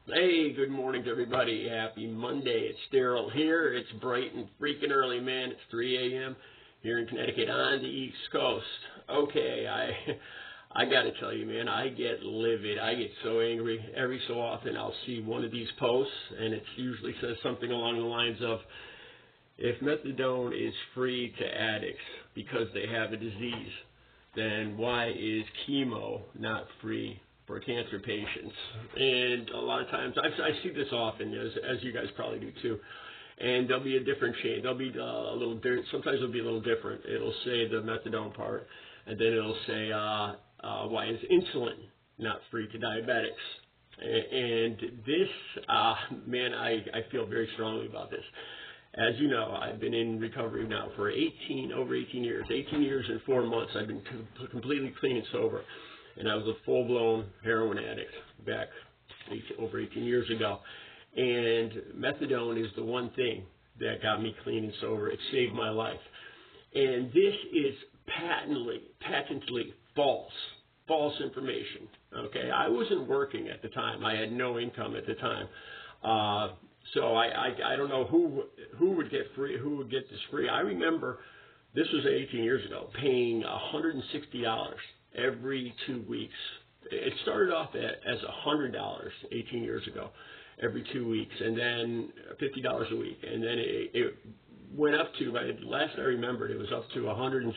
Hey, good morning to everybody. Happy Monday. It's Daryl here. It's bright and freaking early, man. It's 3 a.m. here in Connecticut on the East Coast. Okay, I got to tell you, man, I get livid. I get so angry. Every so often I'll see one of these posts, and it usually says something along the lines of, if methadone is free to addicts because they have a disease, then why is chemo not free for cancer patients? And a lot of times, I see this often, as you guys probably do too, and there'll be a different shade. There'll be a little different. Sometimes it'll be a little different. It'll say the methadone part, and then it'll say, why is insulin not free to diabetics? And this, man, I feel very strongly about this. As you know, I've been in recovery now for over 18 years. 18 years and 4 months. I've been completely clean and sober. And I was a full-blown heroin addict back over 18 years ago. And methadone is the one thing that got me clean and sober. It saved my life. And this is patently false information. Okay, I wasn't working at the time. I had no income at the time. So I don't know who would get free, who would get this free. I remember this was 18 years ago, paying $160 every 2 weeks. It started off as $100 18 years ago, every 2 weeks, and then $50 a week, and then it went up to, last I remembered, it was up to $160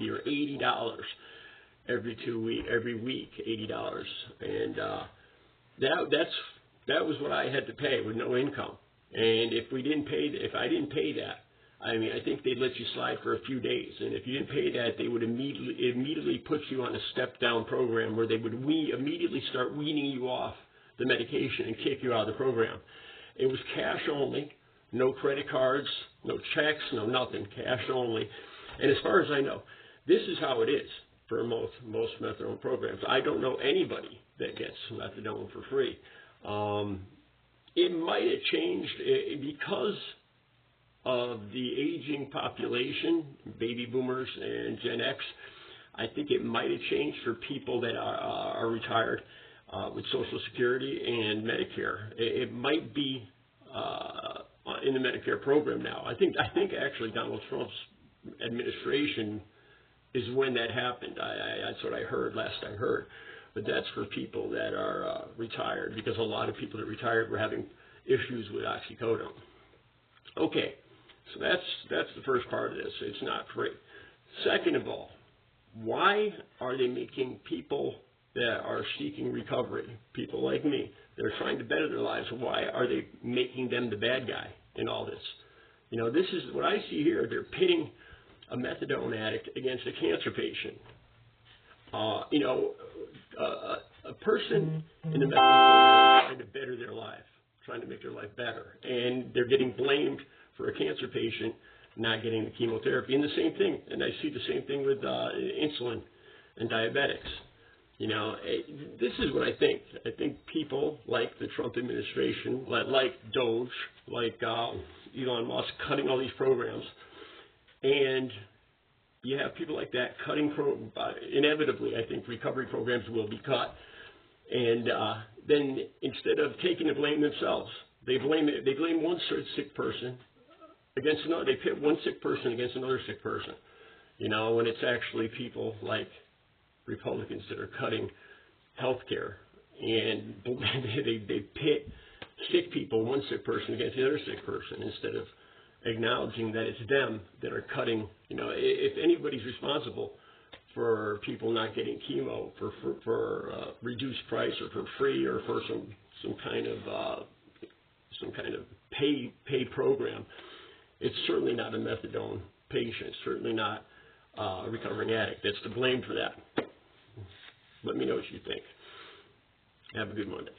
or $80 every week, $80, and that was what I had to pay with no income. And if I didn't pay that, I mean, I think they'd let you slide for a few days. And if you didn't pay that, they would immediately put you on a step-down program where they would immediately start weaning you off the medication and kick you out of the program. It was cash only, no credit cards, no checks, no nothing, cash only. And as far as I know, this is how it is for most methadone programs. I don't know anybody that gets methadone for free. It might have changed because of the aging population, baby boomers and Gen X. I think it might have changed for people that are retired with Social Security and Medicare. It might be in the Medicare program now. I think actually Donald Trump's administration is when that happened. That's what I heard last I heard. But that's for people that are retired, because a lot of people that retired were having issues with oxycodone. Okay, so that's the first part of this. It's not free. Second of all, why are they making people that are seeking recovery, people like me, that are trying to better their lives, why are they making them the bad guy in all this? You know, this is what I see here. They're pitting a methadone addict against a cancer patient. A person in the medical program is trying to better their life, trying to make their life better, and they're getting blamed for a cancer patient not getting the chemotherapy. And the same thing, and I see the same thing with insulin and diabetics. You know, this is what I think. I think people like the Trump administration, like Doge, like Elon Musk, cutting all these programs, and you have people like that cutting inevitably, I think recovery programs will be cut. And then instead of taking the blame themselves, they blame one sick person against another. They pit one sick person against another sick person. You know, when it's actually people like Republicans that are cutting health care, and they pit sick people, one sick person against the other sick person, instead of acknowledging that it's them that are cutting. You know, if anybody's responsible for people not getting chemo for reduced price, or for free, or for some kind of pay program, it's certainly not a methadone patient, certainly not a recovering addict that's to blame for that. Let me know what you think. Have a good Monday.